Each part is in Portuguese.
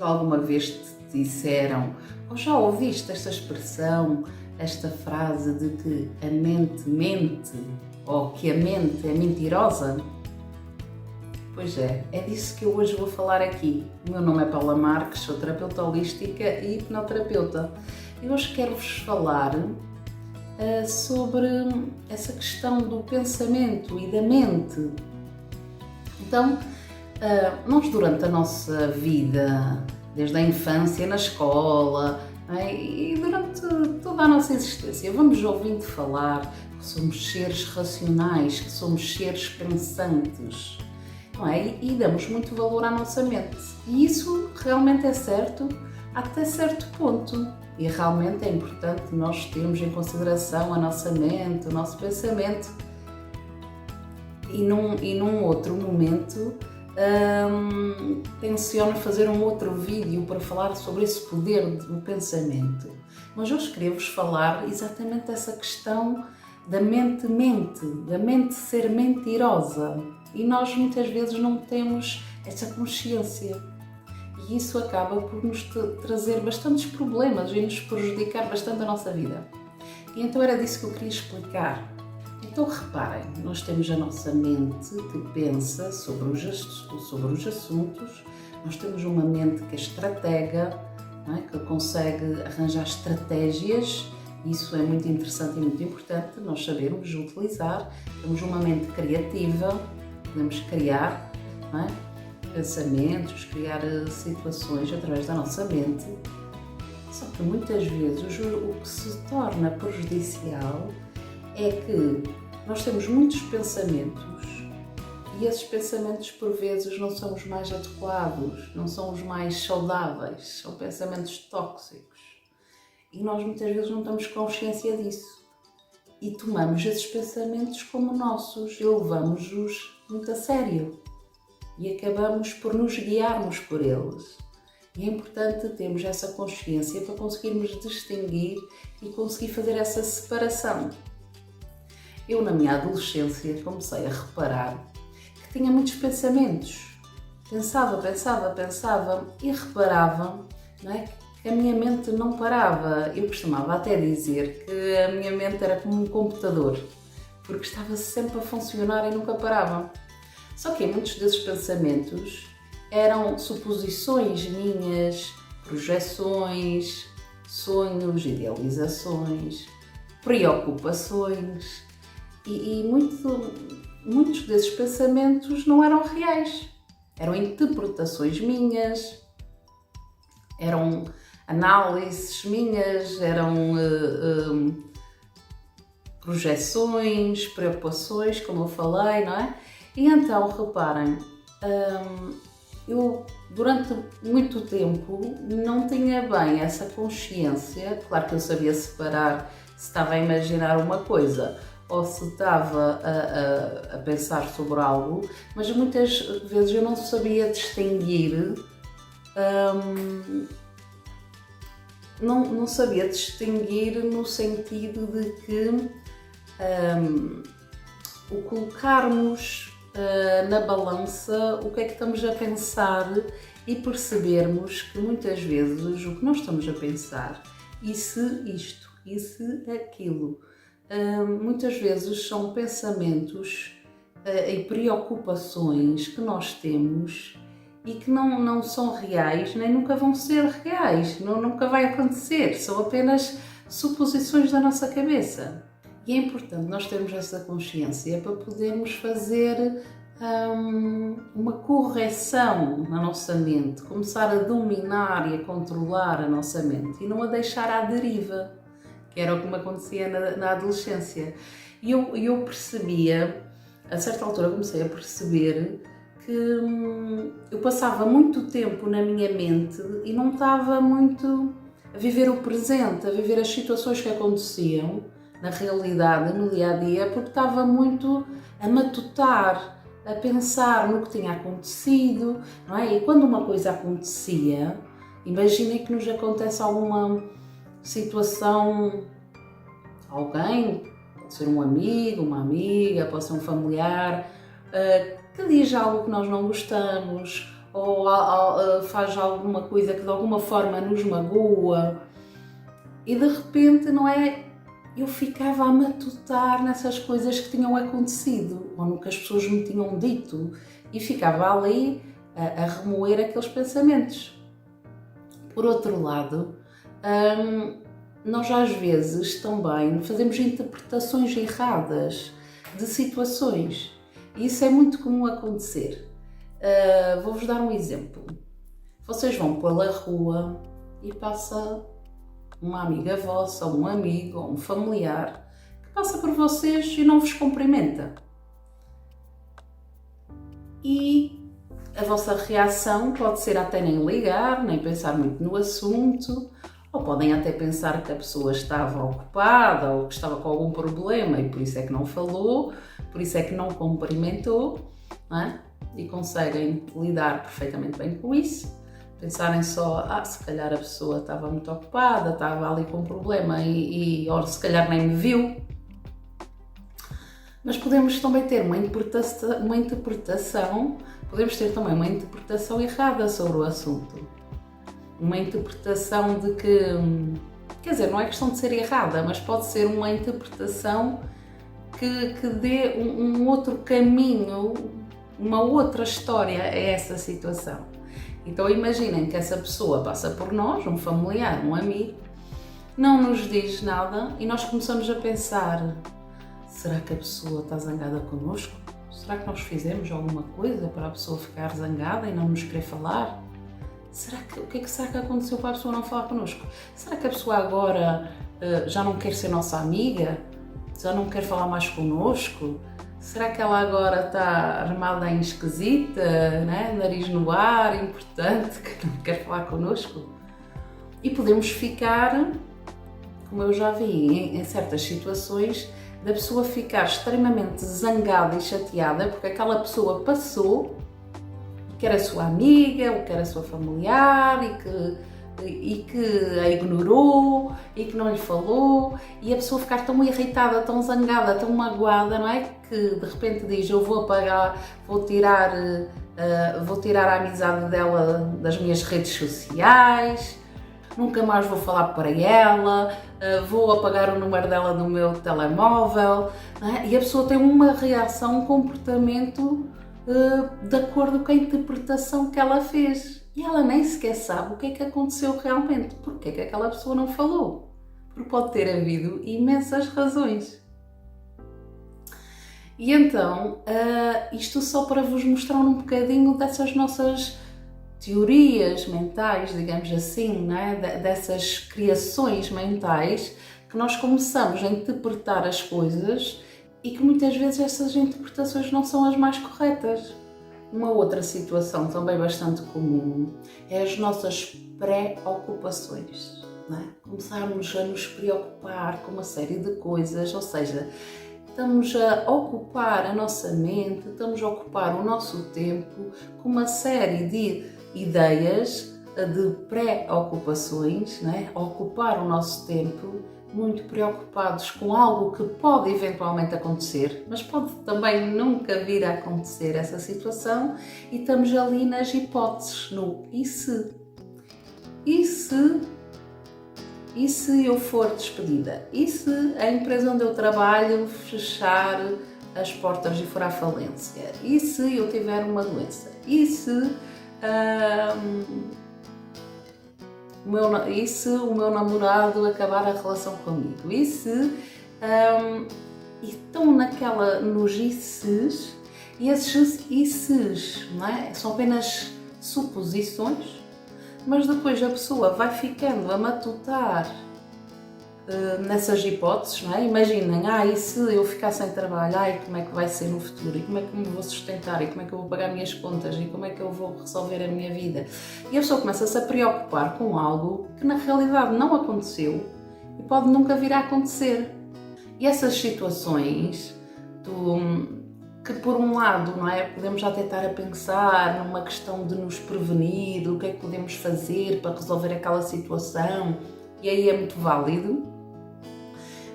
alguma vez te disseram, ou já ouviste esta expressão, esta frase de que a mente mente, ou que a mente é mentirosa? Pois é disso que eu hoje vou falar aqui. O meu nome é Paula Marques, sou terapeuta holística e hipnoterapeuta. E hoje quero-vos falar sobre essa questão do pensamento e da mente. Então, nós durante a nossa vida, desde a infância, na escola, e durante toda a nossa existência, vamos ouvindo falar que somos seres racionais, que somos seres pensantes, não é? E damos muito valor à nossa mente. E isso realmente é certo até certo ponto. E realmente é importante nós termos em consideração a nossa mente, o nosso pensamento. E num outro momento tenciono fazer um outro vídeo para falar sobre esse poder do pensamento. Mas hoje queria-vos falar exatamente dessa questão da mente-mente, da mente ser mentirosa. E nós muitas vezes não temos essa consciência. E isso acaba por nos trazer bastantes problemas e nos prejudicar bastante a nossa vida. E então era disso que eu queria explicar. Então reparem, nós temos a nossa mente que pensa sobre os assuntos, nós temos uma mente que é estratega, não é? Que consegue arranjar estratégias, isso é muito interessante e muito importante nós sabermos utilizar. Temos uma mente criativa, podemos criar, não é? Pensamentos, criar situações através da nossa mente. Só que muitas vezes o que se torna prejudicial é que nós temos muitos pensamentos e esses pensamentos por vezes não são os mais adequados, não são os mais saudáveis, são pensamentos tóxicos. E nós muitas vezes não temos consciência disso. E tomamos esses pensamentos como nossos e levamos-os muito a sério. E acabamos por nos guiarmos por eles. E é importante termos essa consciência para conseguirmos distinguir e conseguir fazer essa separação. Eu, na minha adolescência, comecei a reparar que tinha muitos pensamentos. Pensava e reparava, não é, que a minha mente não parava. Eu costumava até dizer que a minha mente era como um computador, porque estava sempre a funcionar e nunca parava. Só que muitos desses pensamentos eram suposições minhas, projeções, sonhos, idealizações, preocupações e muitos desses pensamentos não eram reais. Eram interpretações minhas, eram análises minhas, eram projeções, preocupações, como eu falei, não é? E então, reparem, eu durante muito tempo não tinha bem essa consciência. Claro que eu sabia separar se estava a imaginar uma coisa ou se estava a pensar sobre algo, mas muitas vezes eu não sabia distinguir, não sabia distinguir no sentido de que o colocarmos na balança o que é que estamos a pensar e percebermos que muitas vezes o que nós estamos a pensar, e se isto, e se aquilo, muitas vezes são pensamentos e preocupações que nós temos e que não são reais, nem nunca vão ser reais, nunca vai acontecer, são apenas suposições da nossa cabeça. E é importante nós termos essa consciência para podermos fazer uma correção na nossa mente, começar a dominar e a controlar a nossa mente e não a deixar à deriva, que era o que me acontecia na adolescência. E eu percebia, a certa altura comecei a perceber que eu passava muito tempo na minha mente e não estava muito a viver o presente, a viver as situações que aconteciam na realidade, no dia-a-dia, porque estava muito a matutar, a pensar no que tinha acontecido, não é? E quando uma coisa acontecia, imaginem que nos acontece alguma situação, alguém, pode ser um amigo, uma amiga, pode ser um familiar, que diz algo que nós não gostamos, ou faz alguma coisa que de alguma forma nos magoa e de repente, não é? Eu ficava a matutar nessas coisas que tinham acontecido ou no que as pessoas me tinham dito e ficava ali a remoer aqueles pensamentos. Por outro lado, nós às vezes também fazemos interpretações erradas de situações e isso é muito comum acontecer. Vou-vos dar um exemplo. Vocês vão pela rua e passa uma amiga vossa, ou um amigo, ou um familiar que passa por vocês e não vos cumprimenta. E a vossa reação pode ser até nem ligar, nem pensar muito no assunto, ou podem até pensar que a pessoa estava ocupada ou que estava com algum problema e por isso é que não falou, por isso é que não cumprimentou, não é? E conseguem lidar perfeitamente bem com isso. Pensarem só, se calhar a pessoa estava muito ocupada, estava ali com um problema ou se calhar nem me viu. Mas podemos também ter uma interpretação errada sobre o assunto. Uma interpretação de que, quer dizer, não é questão de ser errada, mas pode ser uma interpretação que dê um outro caminho, uma outra história a essa situação. Então imaginem que essa pessoa passa por nós, um familiar, um amigo, não nos diz nada e nós começamos a pensar: será que a pessoa está zangada connosco? Será que nós fizemos alguma coisa para a pessoa ficar zangada e não nos querer falar? O que será que aconteceu para a pessoa não falar connosco? Será que a pessoa agora já não quer ser nossa amiga? Já não quer falar mais connosco? Será que ela agora está armada em esquisita, né? Nariz no ar, importante, que não quer falar connosco? E podemos ficar, como eu já vi em certas situações, da pessoa ficar extremamente zangada e chateada porque aquela pessoa passou, que era sua amiga, ou que era sua familiar e que a ignorou e que não lhe falou, e a pessoa ficar tão irritada, tão zangada, tão magoada, não é? Que de repente diz: eu vou apagar, vou tirar a amizade dela das minhas redes sociais, nunca mais vou falar para ela, vou apagar o número dela no meu telemóvel, não é? E a pessoa tem uma reação, um comportamento de acordo com a interpretação que ela fez. E ela nem sequer sabe o que é que aconteceu realmente, porque é que aquela pessoa não falou. Porque pode ter havido imensas razões. E então, isto só para vos mostrar um bocadinho dessas nossas teorias mentais, digamos assim, não é? Dessas criações mentais que nós começamos a interpretar as coisas e que muitas vezes essas interpretações não são as mais corretas. Uma outra situação também bastante comum é as nossas preocupações, não é? Começarmos a nos preocupar com uma série de coisas, ou seja, estamos a ocupar a nossa mente, estamos a ocupar o nosso tempo com uma série de ideias, de preocupações, não é? Ocupar o nosso tempo muito preocupados com algo que pode eventualmente acontecer, mas pode também nunca vir a acontecer essa situação, e estamos ali nas hipóteses, no e se? E se eu for despedida? E se a empresa onde eu trabalho fechar as portas e for à falência? E se eu tiver uma doença? E se o meu namorado acabar a relação comigo? E se estão nos isses, e esses isses, não é? São apenas suposições, mas depois a pessoa vai ficando a matutar nessas hipóteses, não é? Imaginem, e se eu ficar sem trabalho, como é que vai ser no futuro? E como é que me vou sustentar? E como é que eu vou pagar minhas contas? E como é que eu vou resolver a minha vida? E a pessoa começa-se a preocupar com algo que na realidade não aconteceu e pode nunca vir a acontecer. E essas situações que por um lado, não é, podemos já tentar a pensar numa questão de nos prevenir, o que é que podemos fazer para resolver aquela situação, e aí é muito válido.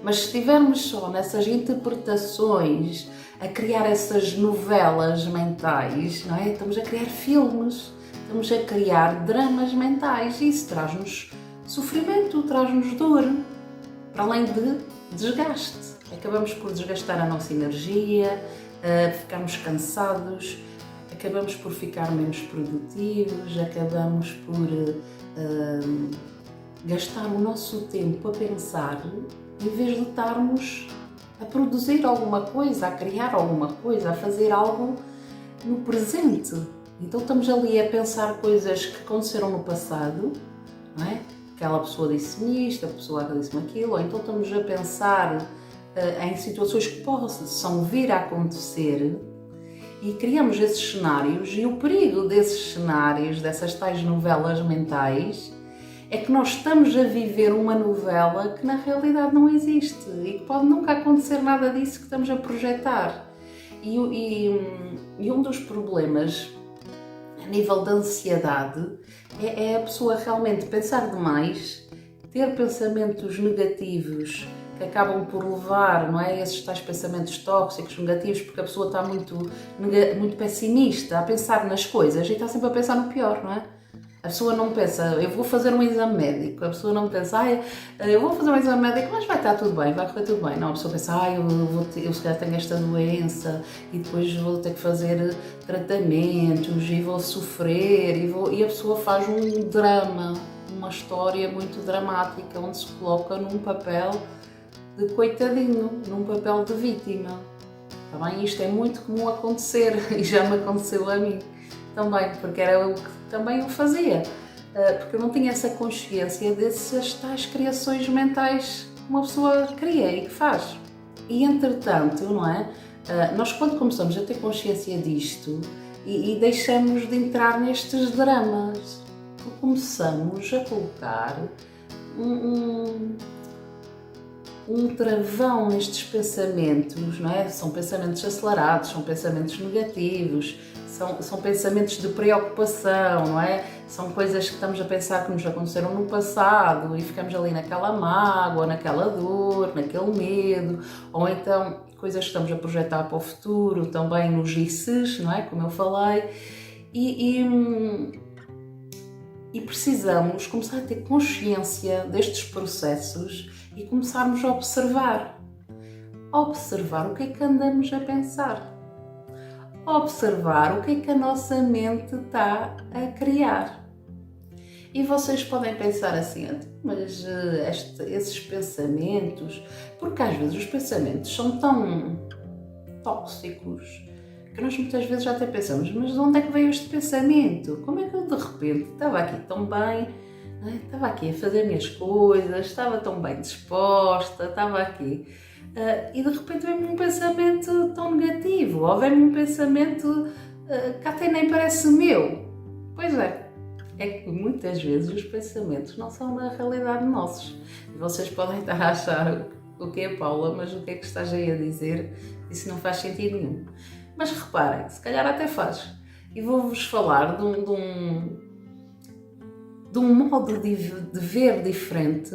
Mas se estivermos só nessas interpretações, a criar essas novelas mentais, não é? Estamos a criar filmes, estamos a criar dramas mentais e isso traz-nos sofrimento, traz-nos dor, para além de desgaste. Acabamos por desgastar a nossa energia, ficarmos cansados, acabamos por ficar menos produtivos, acabamos por gastar o nosso tempo a pensar em vez de estarmos a produzir alguma coisa, a criar alguma coisa, a fazer algo no presente. Então estamos ali a pensar coisas que aconteceram no passado, não é? Aquela pessoa disse-me isto, a pessoa disse-me aquilo, ou então estamos a pensar em situações que possam vir a acontecer e criamos esses cenários, e o perigo desses cenários, dessas tais novelas mentais, é que nós estamos a viver uma novela que na realidade não existe e que pode nunca acontecer nada disso que estamos a projetar. E um dos problemas a nível da ansiedade é a pessoa realmente pensar demais, ter pensamentos negativos que acabam por levar, não é, esses tais pensamentos tóxicos, negativos, porque a pessoa está muito pessimista a pensar nas coisas e está sempre a pensar no pior, não é? A pessoa não pensa, eu vou fazer um exame médico, a pessoa não pensa, eu vou fazer um exame médico, mas vai estar tudo bem, vai correr tudo bem. Não, a pessoa pensa, eu se calhar tenho esta doença e depois vou ter que fazer tratamentos e vou sofrer e a pessoa faz um drama, uma história muito dramática, onde se coloca num papel de coitadinho, num papel de vítima. Está bem? Isto é muito comum acontecer e já me aconteceu a mim também, porque era o que também eu fazia, porque eu não tinha essa consciência dessas tais criações mentais que uma pessoa cria e que faz. E entretanto, não é? Nós quando começamos a ter consciência disto e deixamos de entrar nestes dramas, começamos a colocar um travão nestes pensamentos, não é? São pensamentos acelerados, são pensamentos negativos, são pensamentos de preocupação, não é? São coisas que estamos a pensar que nos aconteceram no passado e ficamos ali naquela mágoa, naquela dor, naquele medo, ou então coisas que estamos a projetar para o futuro, também nos isses, não é? Como eu falei, e precisamos começar a ter consciência destes processos e começarmos a observar o que é que andamos a pensar, observar o que é que a nossa mente está a criar. E vocês podem pensar assim, mas esses pensamentos, porque às vezes os pensamentos são tão tóxicos que nós muitas vezes já até pensamos, mas de onde é que veio este pensamento? Como é que eu de repente estava aqui tão bem, estava aqui a fazer minhas coisas, estava tão bem disposta, estava aqui e de repente vem-me um pensamento tão negativo, ou vem-me um pensamento que até nem parece meu. Pois é que muitas vezes os pensamentos não são na realidade nossos. E vocês podem estar a achar o que é, Paula, mas o que é que estás aí a dizer? Isso não faz sentido nenhum. Mas reparem, se calhar até faz. E vou-vos falar de um modo de ver diferente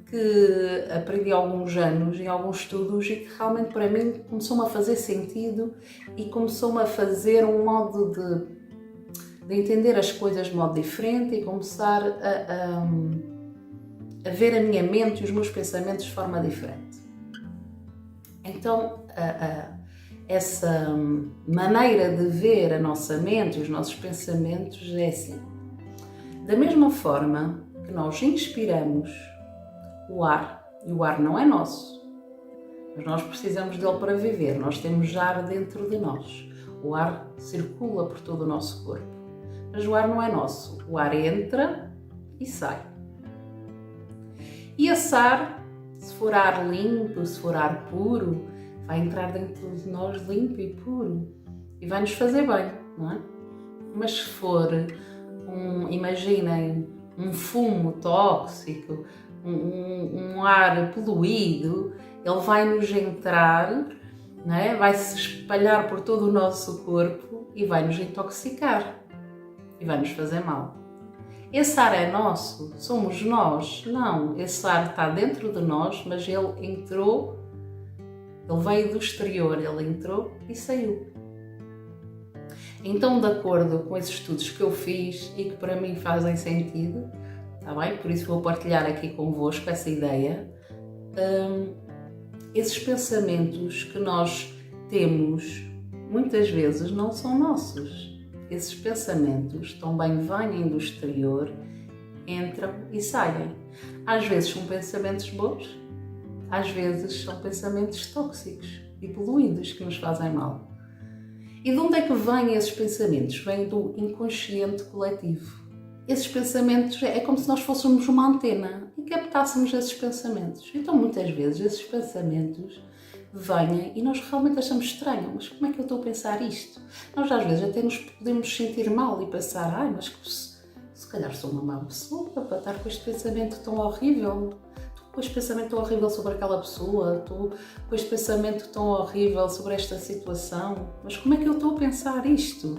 que aprendi há alguns anos em alguns estudos e que realmente para mim começou-me a fazer sentido e começou-me a fazer um modo de entender as coisas de modo diferente e começar a ver a minha mente e os meus pensamentos de forma diferente. Então, essa maneira de ver a nossa mente e os nossos pensamentos é assim. Da mesma forma que nós inspiramos o ar, e o ar não é nosso, mas nós precisamos dele para viver, nós temos ar dentro de nós, o ar circula por todo o nosso corpo, mas o ar não é nosso, o ar entra e sai. E esse ar, se for ar limpo, se for ar puro, vai entrar dentro de nós limpo e puro e vai nos fazer bem, não é? Mas se for imaginem, um fumo tóxico, um ar poluído, ele vai nos entrar, não é? Vai se espalhar por todo o nosso corpo e vai nos intoxicar e vai nos fazer mal. Esse ar é nosso? Somos nós? Não, esse ar está dentro de nós, mas ele entrou, ele veio do exterior, ele entrou e saiu. Então, de acordo com esses estudos que eu fiz e que para mim fazem sentido, está bem? Por isso vou partilhar aqui convosco essa ideia. Esses pensamentos que nós temos muitas vezes não são nossos. Esses pensamentos também vêm do exterior, entram e saem. Às vezes são pensamentos bons, às vezes são pensamentos tóxicos e poluídos que nos fazem mal. E de onde é que vêm esses pensamentos? Vêm do inconsciente coletivo. Esses pensamentos é como se nós fôssemos uma antena e captássemos esses pensamentos. Então, muitas vezes, esses pensamentos vêm e nós realmente achamos estranho. Mas como é que eu estou a pensar isto? Nós, às vezes, até nos podemos sentir mal e pensar, mas se calhar sou uma má pessoa para estar com este pensamento tão horrível. Estou com este pensamento tão horrível sobre aquela pessoa. Estou com este pensamento tão horrível sobre esta situação. Mas como é que eu estou a pensar isto?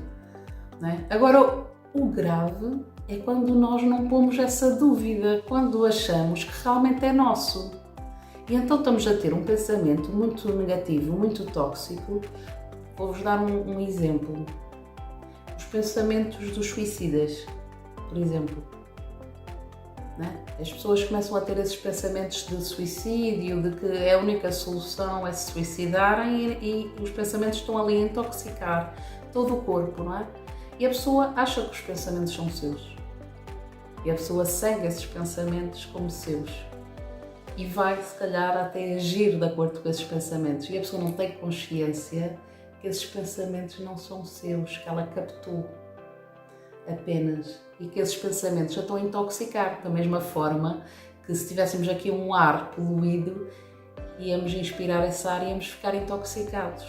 Não é? Agora, o grave é quando nós não pomos essa dúvida, quando achamos que realmente é nosso. E então estamos a ter um pensamento muito negativo, muito tóxico. Vou-vos dar um exemplo. Os pensamentos dos suicidas, por exemplo. Né? As pessoas começam a ter esses pensamentos de suicídio, de que a única solução é se suicidarem e os pensamentos estão ali a intoxicar todo o corpo, não é? E a pessoa acha que os pensamentos são seus. E a pessoa segue esses pensamentos como seus. E vai, se calhar, até agir de acordo com esses pensamentos. E a pessoa não tem consciência que esses pensamentos não são seus, que ela captou apenas. E que esses pensamentos já estão a intoxicar. Da mesma forma que se tivéssemos aqui um ar poluído, íamos inspirar esse ar e íamos ficar intoxicados.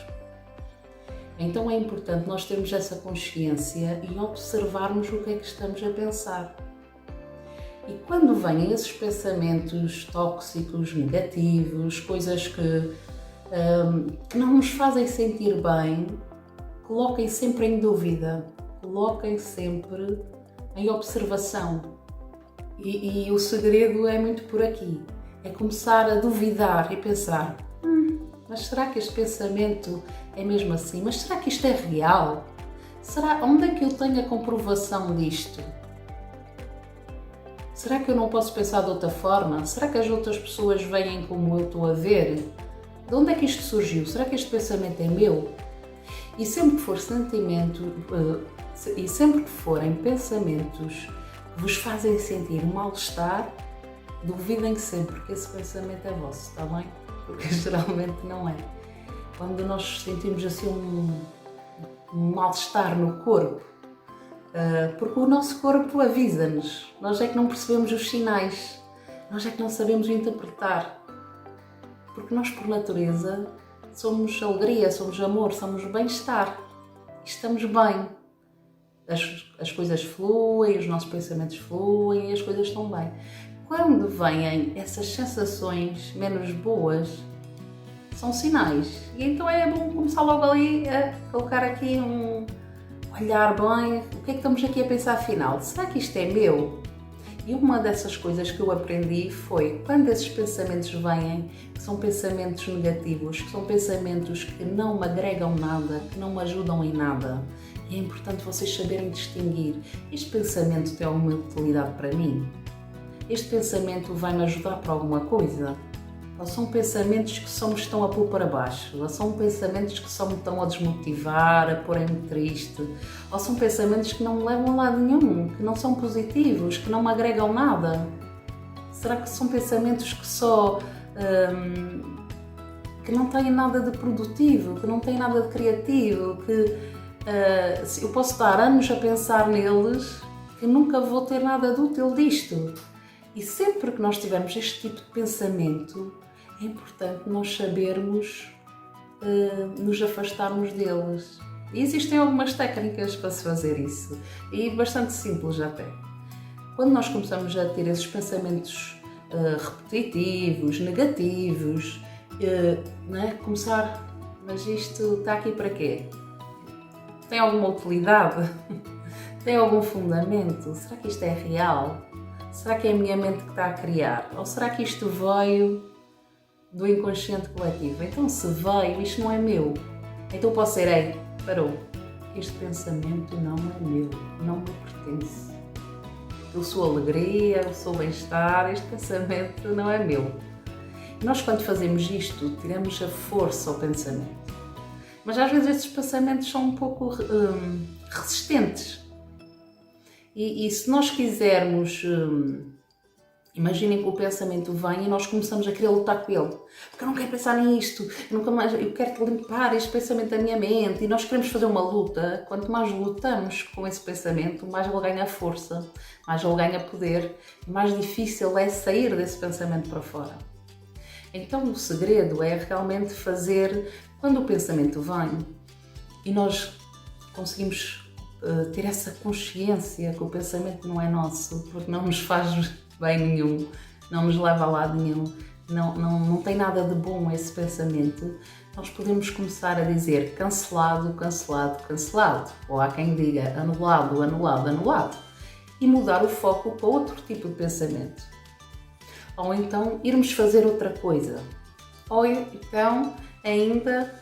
Então é importante nós termos essa consciência e observarmos o que é que estamos a pensar. E quando vêm esses pensamentos tóxicos, negativos, coisas que não nos fazem sentir bem, coloquem sempre em dúvida, coloquem sempre em observação. E o segredo é muito por aqui, é começar a duvidar e pensar, mas será que este pensamento é mesmo assim? Mas será que isto é real? Onde é que eu tenho a comprovação disto? Será que eu não posso pensar de outra forma? Será que as outras pessoas veem como eu estou a ver? De onde é que isto surgiu? Será que este pensamento é meu? E sempre que for e sempre que forem pensamentos que vos fazem sentir mal-estar, duvidem sempre que esse pensamento é vosso, está bem? Porque geralmente não é. Quando nós sentimos assim um mal-estar no corpo, porque o nosso corpo avisa-nos, nós é que não percebemos os sinais, nós é que não sabemos interpretar, porque nós por natureza somos alegria, somos amor, somos bem-estar, e estamos bem, as coisas fluem, os nossos pensamentos fluem e as coisas estão bem. Quando vêm essas sensações menos boas, são sinais, e então é bom começar logo ali a colocar aqui olhar bem, o que é que estamos aqui a pensar afinal? Será que isto é meu? E uma dessas coisas que eu aprendi foi, quando esses pensamentos vêm, que são pensamentos negativos, que são pensamentos que não me agregam nada, que não me ajudam em nada, e é importante vocês saberem distinguir, este pensamento tem alguma utilidade para mim? Este pensamento vai-me ajudar para alguma coisa? Ou são pensamentos que só me estão a pôr para baixo? Ou são pensamentos que só me estão a desmotivar, a porem-me triste? Ou são pensamentos que não me levam a lado nenhum, que não são positivos, que não me agregam nada? Será que são pensamentos que só... que não têm nada de produtivo, que não têm nada de criativo, que eu posso estar anos a pensar neles, que nunca vou ter nada de útil disto? E sempre que nós tivermos este tipo de pensamento, é importante nós sabermos nos afastarmos deles. E existem algumas técnicas para se fazer isso, e bastante simples até. Quando nós começamos a ter esses pensamentos repetitivos, negativos, começar, mas isto está aqui para quê? Tem alguma utilidade? Tem algum fundamento? Será que isto é real? Será que é a minha mente que está a criar? Ou será que isto veio do inconsciente coletivo? Então, se veio, isto não é meu. Então posso dizer, ei, parou. este pensamento não é meu, não me pertence. Eu sou alegria, eu sou bem-estar, este pensamento não é meu. E nós, quando fazemos isto, tiramos a força ao pensamento. Mas às vezes estes pensamentos são um pouco resistentes. E se nós quisermos, imaginem que o pensamento vem e nós começamos a querer lutar com ele. Porque eu não quero pensar nisto, eu quero limpar este pensamento da minha mente. E nós queremos fazer uma luta. Quanto mais lutamos com esse pensamento, mais ele ganha força, mais ele ganha poder, e mais difícil é sair desse pensamento para fora. Então o segredo é realmente fazer, quando o pensamento vem e nós conseguimos ter essa consciência que o pensamento não é nosso, porque não nos faz bem nenhum, não nos leva a lado nenhum, não tem nada de bom esse pensamento, nós podemos começar a dizer cancelado, cancelado, cancelado, ou há quem diga anulado, anulado, anulado, e mudar o foco para outro tipo de pensamento. Ou então irmos fazer outra coisa. Ou então ainda,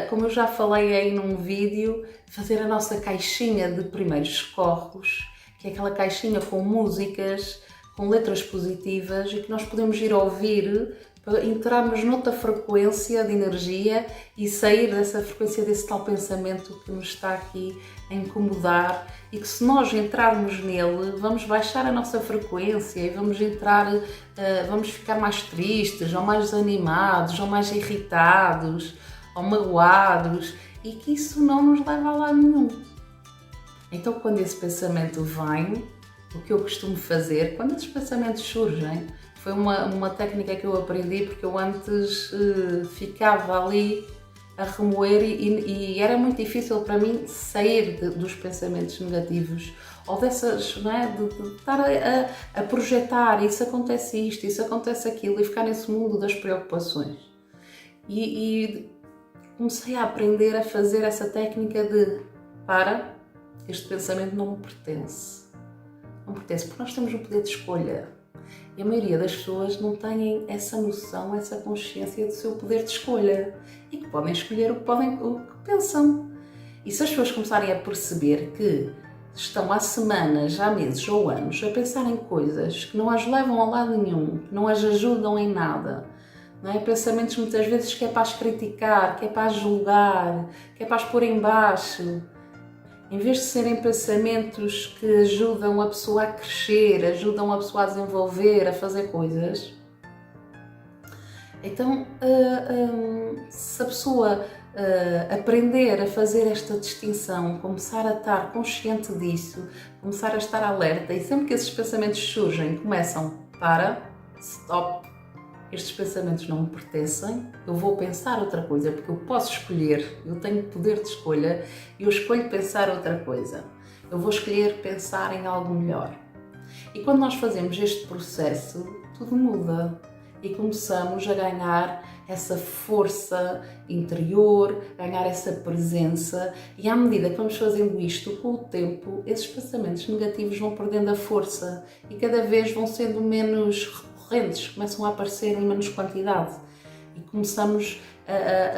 como eu já falei aí num vídeo, fazer a nossa caixinha de primeiros socorros, que é aquela caixinha com músicas, com letras positivas e que nós podemos ir ouvir para entrarmos noutra frequência de energia e sair dessa frequência desse tal pensamento que nos está aqui a incomodar, e que se nós entrarmos nele vamos baixar a nossa frequência e vamos ficar mais tristes, ou mais desanimados, ou mais irritados, ou magoados, e que isso não nos leva a lado nenhum. Então, quando esse pensamento vem, o que eu costumo fazer, quando esses pensamentos surgem, foi uma técnica que eu aprendi, porque eu antes ficava ali a remoer e era muito difícil para mim sair dos pensamentos negativos, ou dessas, não é, de estar a projetar, isso acontece isto, isso acontece aquilo, e ficar nesse mundo das preocupações. E comecei a aprender a fazer essa técnica de este pensamento não me pertence. Não pertence, porque nós temos o poder de escolha. E a maioria das pessoas não têm essa noção, essa consciência do seu poder de escolha. E que podem escolher o que pensam. E se as pessoas começarem a perceber que estão há semanas, há meses ou anos a pensar em coisas que não as levam a lado nenhum, que não as ajudam em nada, não é? Pensamentos muitas vezes que é para as criticar, que é para as julgar, que é para as pôr em baixo, em vez de serem pensamentos que ajudam a pessoa a crescer, ajudam a pessoa a desenvolver, a fazer coisas. Então, se a pessoa aprender a fazer esta distinção, começar a estar consciente disso, começar a estar alerta, e sempre que esses pensamentos surgem, começam, stop, estes pensamentos não me pertencem, eu vou pensar outra coisa, porque eu posso escolher, eu tenho poder de escolha, e eu escolho pensar outra coisa. Eu vou escolher pensar em algo melhor. E quando nós fazemos este processo, tudo muda e começamos a ganhar essa força interior, ganhar essa presença, e à medida que vamos fazendo isto, com o tempo, esses pensamentos negativos vão perdendo a força e cada vez vão sendo menos recorrentes, começam a aparecer em menos quantidade e começamos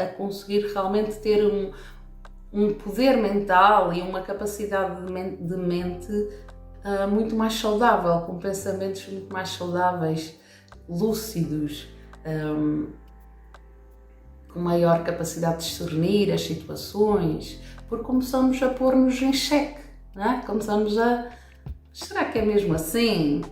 a conseguir realmente ter um poder mental e uma capacidade de mente muito mais saudável, com pensamentos muito mais saudáveis, lúcidos, com maior capacidade de discernir as situações, porque começamos a pôr-nos em xeque, não é? Começamos será que é mesmo assim?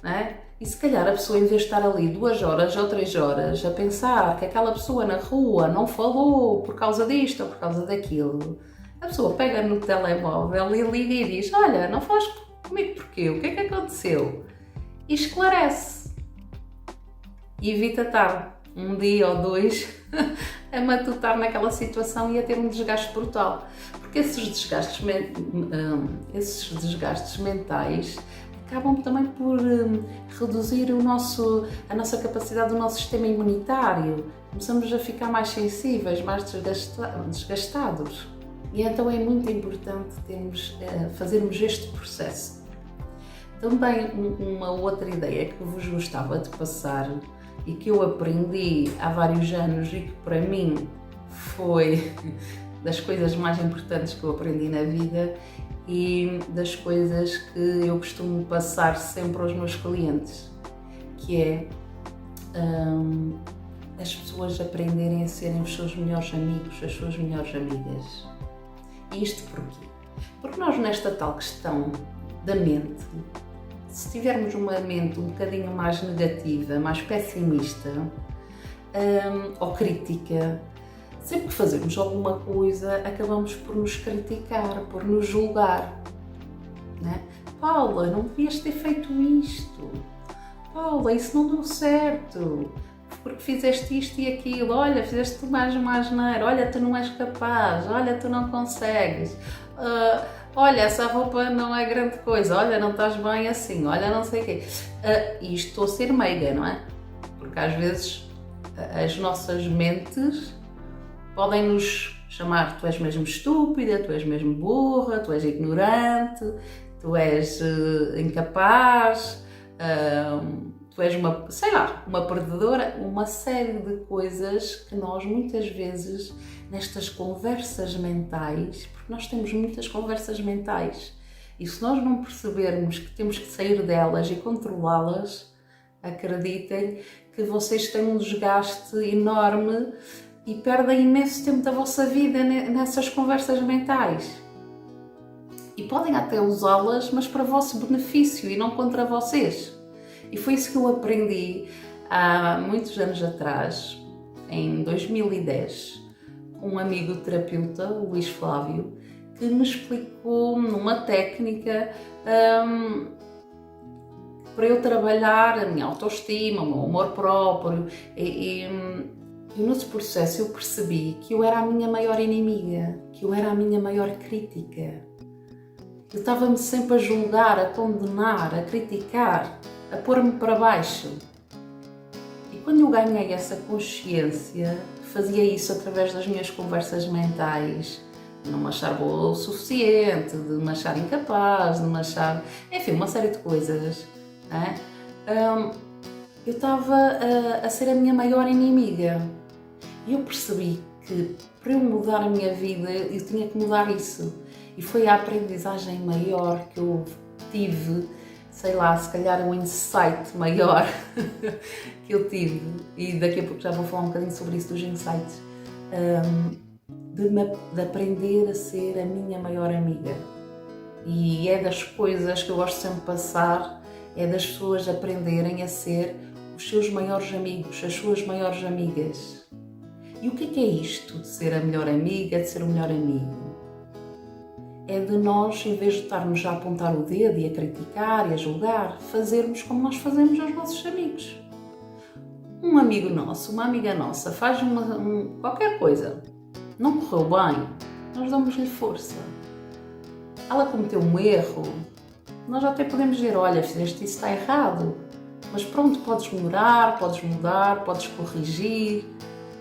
Não é? E se calhar a pessoa, em vez de estar ali 2 horas ou 3 horas a pensar que aquela pessoa na rua não falou por causa disto ou por causa daquilo, a pessoa pega no telemóvel e liga e diz: olha, não falaste comigo porquê? O que é que aconteceu? E esclarece. E evita estar 1 dia ou 2 a matutar naquela situação e a ter um desgaste brutal. Porque esses desgastes mentais acabam também por reduzir a nossa capacidade do nosso sistema imunitário. Começamos a ficar mais sensíveis, mais desgastados. E então é muito importante fazermos este processo. Também uma outra ideia que vos gostava de passar e que eu aprendi há vários anos e que para mim foi das coisas mais importantes que eu aprendi na vida e das coisas que eu costumo passar sempre aos meus clientes, que é as pessoas aprenderem a serem os seus melhores amigos, as suas melhores amigas. E isto porquê? Porque nós nesta tal questão da mente, se tivermos uma mente um bocadinho mais negativa, mais pessimista ou crítica, sempre que fazemos alguma coisa acabamos por nos criticar, por nos julgar, né? Paula, não devias ter feito isto. Paula, isso não deu certo, porque fizeste isto e aquilo. Olha, fizeste tu mais uma asneira. Olha, tu não és capaz. Olha, tu não consegues. Olha, essa roupa não é grande coisa. Olha, não estás bem assim. Olha, não sei o quê. E estou a ser meiga, não é? Porque às vezes as nossas mentes podem nos chamar: tu és mesmo estúpida, tu és mesmo burra, tu és ignorante, tu és incapaz, tu és uma, sei lá, uma perdedora, uma série de coisas que nós muitas vezes nestas conversas mentais, porque nós temos muitas conversas mentais e se nós não percebermos que temos que sair delas e controlá-las, acreditem que vocês têm um desgaste enorme e perdem imenso tempo da vossa vida nessas conversas mentais. E podem até usá-las, mas para o vosso benefício e não contra vocês. E foi isso que eu aprendi há muitos anos atrás, em 2010, com um amigo terapeuta, o Luís Flávio, que me explicou numa técnica para eu trabalhar a minha autoestima, o meu amor próprio e nesse processo eu percebi que eu era a minha maior inimiga, que eu era a minha maior crítica. Eu estava-me sempre a julgar, a condenar, a criticar, a pôr-me para baixo. E quando eu ganhei essa consciência, fazia isso através das minhas conversas mentais, de não me achar boa o suficiente, de me achar incapaz, de me achar... enfim, uma série de coisas. Eu estava a ser a minha maior inimiga. E eu percebi que para eu mudar a minha vida, eu tinha que mudar isso. E foi a aprendizagem maior que eu tive, sei lá, se calhar um insight maior que eu tive, e daqui a pouco já vou falar um bocadinho sobre isso dos insights, de aprender a ser a minha maior amiga. E é das coisas que eu gosto sempre de passar, é das pessoas aprenderem a ser os seus maiores amigos, as suas maiores amigas. E o que é isto de ser a melhor amiga, de ser o melhor amigo? É de nós, em vez de estarmos a apontar o dedo e a criticar e a julgar, fazermos como nós fazemos aos nossos amigos. Um amigo nosso, uma amiga nossa, faz qualquer coisa, não correu bem, nós damos-lhe força. Ela cometeu um erro, nós até podemos dizer: olha, fizeste isso, está errado, mas pronto, podes melhorar, podes mudar, podes corrigir.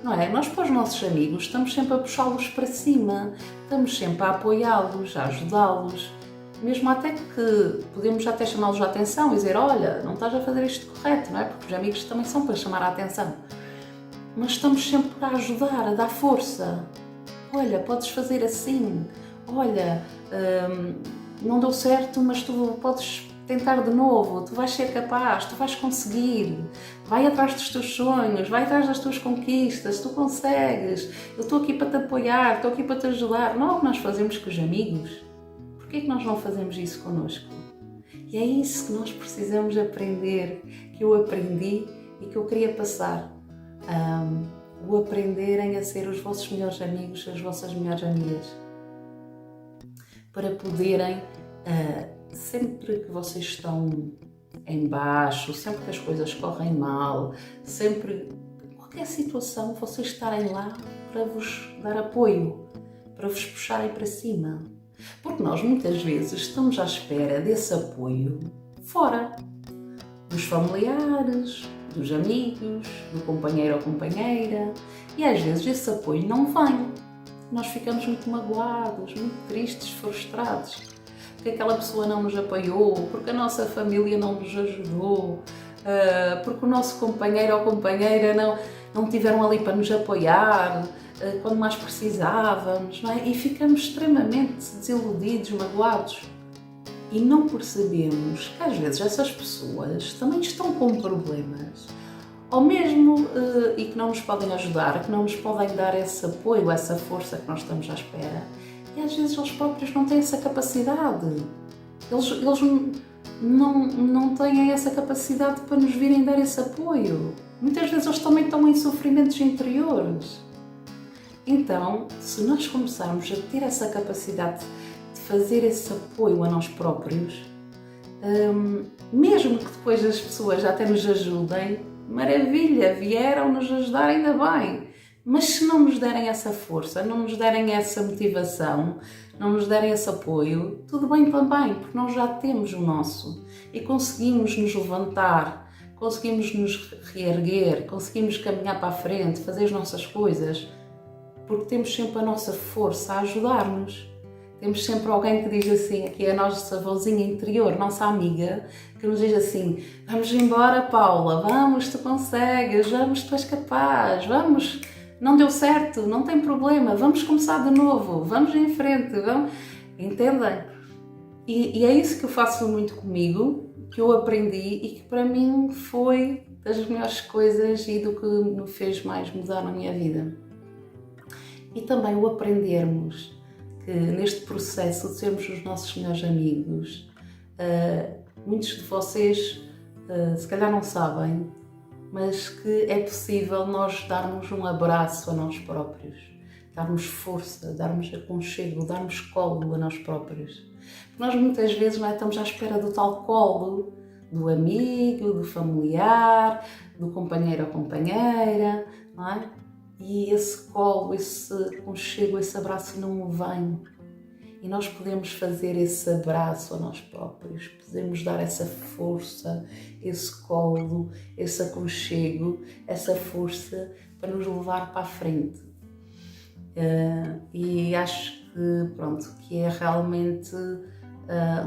Não é? Nós, para os nossos amigos, estamos sempre a puxá-los para cima, estamos sempre a apoiá-los, a ajudá-los, mesmo até que podemos até chamá-los a atenção e dizer: olha, não estás a fazer isto correto, não é? Porque os amigos também são para chamar a atenção. Mas estamos sempre a ajudar, a dar força. Olha, podes fazer assim, olha, não deu certo, mas tu podes tentar de novo, tu vais ser capaz, tu vais conseguir, vai atrás dos teus sonhos, vai atrás das tuas conquistas, tu consegues, eu estou aqui para te apoiar, estou aqui para te ajudar. Não é o que nós fazemos com os amigos? Porquê é que nós não fazemos isso connosco? E é isso que nós precisamos aprender, que eu aprendi e que eu queria passar. O aprenderem a ser os vossos melhores amigos, as vossas melhores amigas, para poderem sempre que vocês estão em baixo, sempre que as coisas correm mal, sempre, qualquer situação, vocês estarem lá para vos dar apoio, para vos puxarem para cima. Porque nós muitas vezes estamos à espera desse apoio fora, dos familiares, dos amigos, do companheiro ou companheira, e às vezes esse apoio não vem. Nós ficamos muito magoados, muito tristes, frustrados, porque aquela pessoa não nos apoiou, porque a nossa família não nos ajudou, porque o nosso companheiro ou companheira não tiveram ali para nos apoiar, quando mais precisávamos, não é? E ficamos extremamente desiludidos, magoados. E não percebemos que às vezes essas pessoas também estão com problemas, ou mesmo, e que não nos podem ajudar, que não nos podem dar esse apoio, essa força que nós estamos à espera. E às vezes eles próprios não têm essa capacidade. Eles não têm essa capacidade para nos virem dar esse apoio. Muitas vezes eles também estão em sofrimentos interiores. Então, se nós começarmos a ter essa capacidade de fazer esse apoio a nós próprios, mesmo que depois as pessoas até nos ajudem, maravilha, vieram nos ajudar, ainda bem. Mas se não nos derem essa força, não nos derem essa motivação, não nos derem esse apoio, tudo bem também, porque nós já temos o nosso e conseguimos nos levantar, conseguimos nos reerguer, conseguimos caminhar para a frente, fazer as nossas coisas, porque temos sempre a nossa força a ajudar-nos. Temos sempre alguém que diz assim, aqui é a nossa vozinha interior, nossa amiga, que nos diz assim: vamos embora, Paula, vamos, tu consegues, vamos, tu és capaz, vamos, não deu certo, não tem problema, vamos começar de novo, vamos em frente, vamos. Entendem? E é isso que eu faço muito comigo, que eu aprendi e que para mim foi das melhores coisas e do que me fez mais mudar na minha vida. E também o aprendermos que neste processo de sermos os nossos melhores amigos, muitos de vocês se calhar não sabem, mas que é possível nós darmos um abraço a nós próprios, darmos força, darmos aconchego, darmos colo a nós próprios. Porque nós muitas vezes não é, estamos à espera do tal colo, do amigo, do familiar, do companheiro ou companheira, não é? E esse colo, esse aconchego, esse abraço não vem. E nós podemos fazer esse abraço a nós próprios, podemos dar essa força, esse colo, esse aconchego, essa força para nos levar para a frente. E acho que, pronto, que é realmente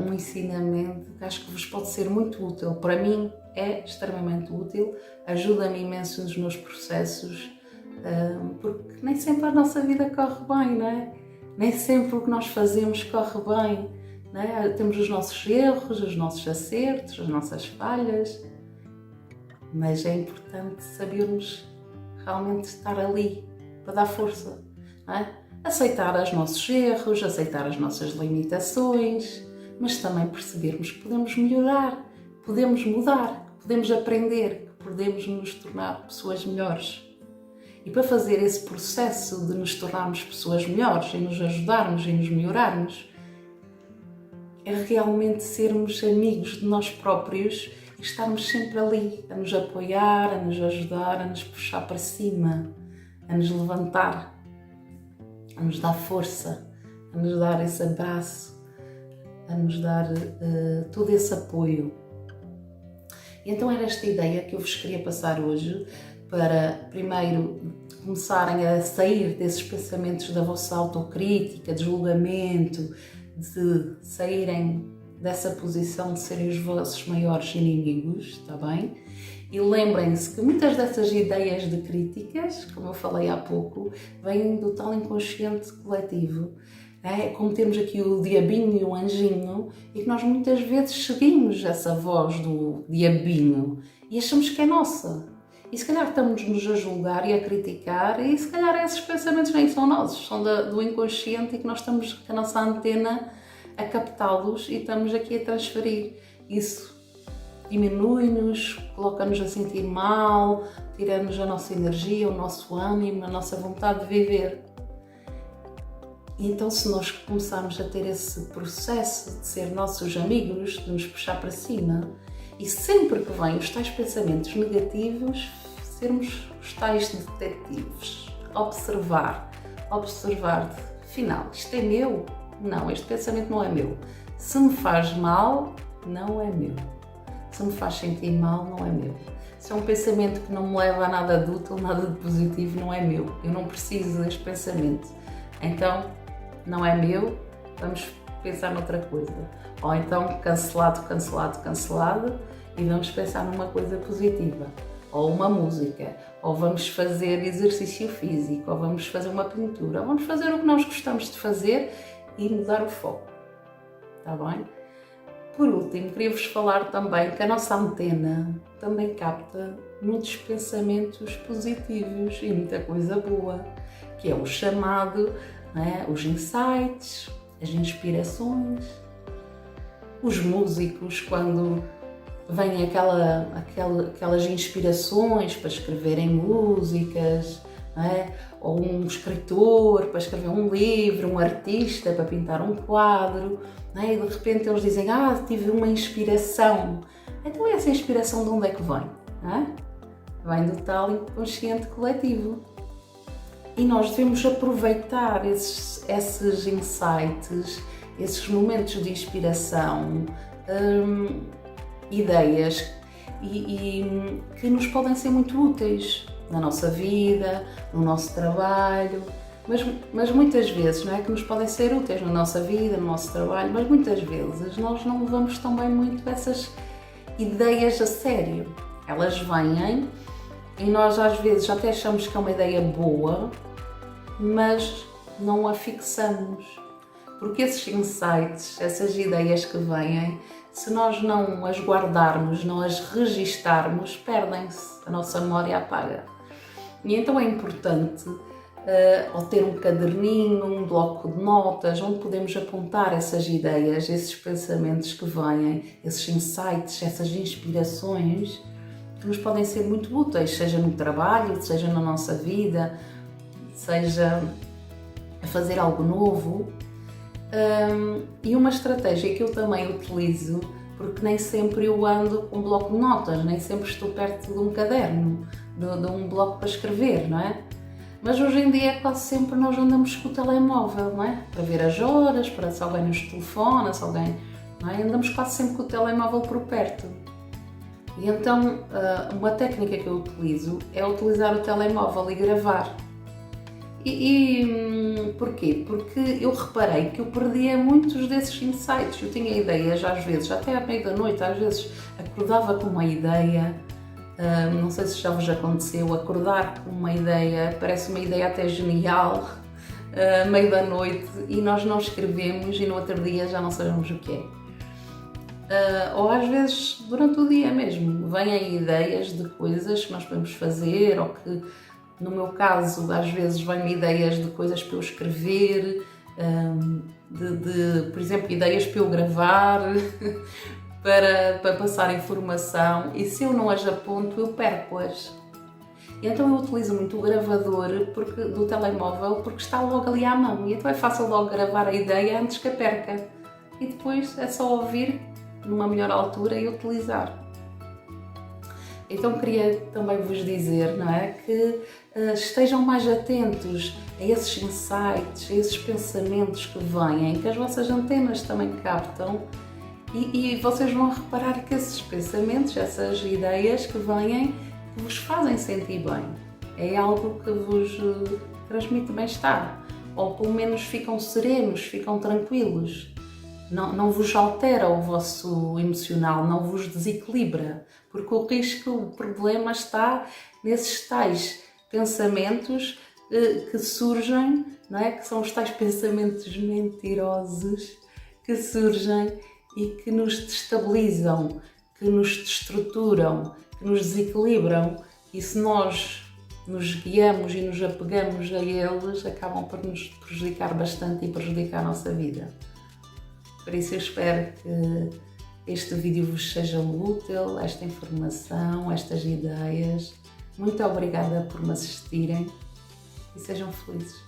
um ensinamento que acho que vos pode ser muito útil. Para mim é extremamente útil, ajuda-me imenso nos meus processos, porque nem sempre a nossa vida corre bem, não é? Nem sempre o que nós fazemos corre bem, não é? Temos os nossos erros, os nossos acertos, as nossas falhas, mas é importante sabermos realmente estar ali para dar força, não é? Aceitar os nossos erros, aceitar as nossas limitações, mas também percebermos que podemos melhorar, podemos mudar, podemos aprender, que podemos nos tornar pessoas melhores. E para fazer esse processo de nos tornarmos pessoas melhores e nos ajudarmos e nos melhorarmos, é realmente sermos amigos de nós próprios e estarmos sempre ali, a nos apoiar, a nos ajudar, a nos puxar para cima, a nos levantar, a nos dar força, a nos dar esse abraço, a nos dar todo esse apoio. E então era esta ideia que eu vos queria passar hoje, para primeiro começarem a sair desses pensamentos da vossa autocrítica, de julgamento, de saírem dessa posição de serem os vossos maiores inimigos, está bem? E lembrem-se que muitas dessas ideias de críticas, como eu falei há pouco, vêm do tal inconsciente coletivo. É como temos aqui o diabinho e o anjinho, e que nós muitas vezes seguimos essa voz do diabinho e achamos que é nossa. E se calhar estamos-nos a julgar e a criticar, e se calhar esses pensamentos nem são nossos, são do inconsciente, e que nós estamos com a nossa antena a captá-los e estamos aqui a transferir. Isso diminui-nos, coloca-nos a sentir mal, tira-nos a nossa energia, o nosso ânimo, a nossa vontade de viver. E então, se nós começarmos a ter esse processo de ser nossos amigos, de nos puxar para cima, e sempre que vêm os tais pensamentos negativos, sermos os tais detetives, observar, afinal, isto é meu? Não, este pensamento não é meu. Se me faz mal, não é meu. Se me faz sentir mal, não é meu. Se é um pensamento que não me leva a nada de útil, nada de positivo, não é meu. Eu não preciso deste pensamento. Então, não é meu, vamos pensar noutra coisa. Ou então, cancelado, e vamos pensar numa coisa positiva. ou uma música, ou vamos fazer exercício físico, ou vamos fazer uma pintura, ou vamos fazer o que nós gostamos de fazer e mudar o foco, está bem? Por último, queria-vos falar também que a nossa antena também capta muitos pensamentos positivos e muita coisa boa, que é o chamado, os insights, as inspirações. Os músicos, quando vêm aquelas inspirações para escreverem músicas, ou um escritor para escrever um livro, um artista para pintar um quadro, e de repente eles dizem, tive uma inspiração. Então essa inspiração de onde é que vem? Vem do tal inconsciente coletivo. E nós devemos aproveitar esses insights, esses momentos de inspiração, ideias e que nos podem ser muito úteis na nossa vida, no nosso trabalho, mas muitas vezes, não é que nos podem ser úteis na nossa vida, no nosso trabalho, mas muitas vezes nós não levamos também muito essas ideias a sério. Elas vêm e nós às vezes até achamos que é uma ideia boa, mas não a fixamos. Porque esses insights, essas ideias que vêm, se nós não as guardarmos, não as registarmos, perdem-se, a nossa memória apaga. E então é importante ou ter um caderninho, um bloco de notas, onde podemos apontar essas ideias, esses pensamentos que vêm, esses insights, essas inspirações, que nos podem ser muito úteis, seja no trabalho, seja na nossa vida, seja a fazer algo novo. E uma estratégia que eu também utilizo, porque nem sempre eu ando com um bloco de notas, nem sempre estou perto de um caderno, de um bloco para escrever, não é? Mas hoje em dia quase sempre nós andamos com o telemóvel, não é? Para ver as horas, para se alguém nos telefona, se alguém... Não é? Andamos quase sempre com o telemóvel por perto. E então uma técnica que eu utilizo é utilizar o telemóvel e gravar. E porquê? Porque eu reparei que eu perdia muitos desses insights. Eu tinha ideias às vezes, até à meia da noite, às vezes acordava com uma ideia, não sei se já vos aconteceu, acordar com uma ideia, parece uma ideia até genial, à meia da noite, e nós não escrevemos e no outro dia já não sabemos o que é. Ou às vezes durante o dia mesmo, vêm ideias de coisas que nós podemos fazer, ou que no meu caso, às vezes vêm ideias de coisas para eu escrever, por exemplo, ideias para eu gravar, para passar informação, e se eu não as aponto, eu perco-as. Então eu utilizo muito o gravador do telemóvel porque está logo ali à mão, e então é fácil logo gravar a ideia antes que a perca. E depois é só ouvir numa melhor altura e utilizar. Então queria também vos dizer, não é, que estejam mais atentos a esses insights, a esses pensamentos que vêm, que as vossas antenas também captam, e vocês vão reparar que esses pensamentos, essas ideias que vêm, que vos fazem sentir bem. É algo que vos transmite bem-estar, ou pelo menos ficam serenos, ficam tranquilos. Não vos altera o vosso emocional, não vos desequilibra, porque o risco, o problema está nesses tais pensamentos que surgem, não é? Que são os tais pensamentos mentirosos que surgem e que nos destabilizam, que nos destruturam, que nos desequilibram, e se nós nos guiamos e nos apegamos a eles, acabam por nos prejudicar bastante e prejudicar a nossa vida. Por isso eu espero que este vídeo vos seja útil, esta informação, estas ideias. Muito obrigada por me assistirem e sejam felizes.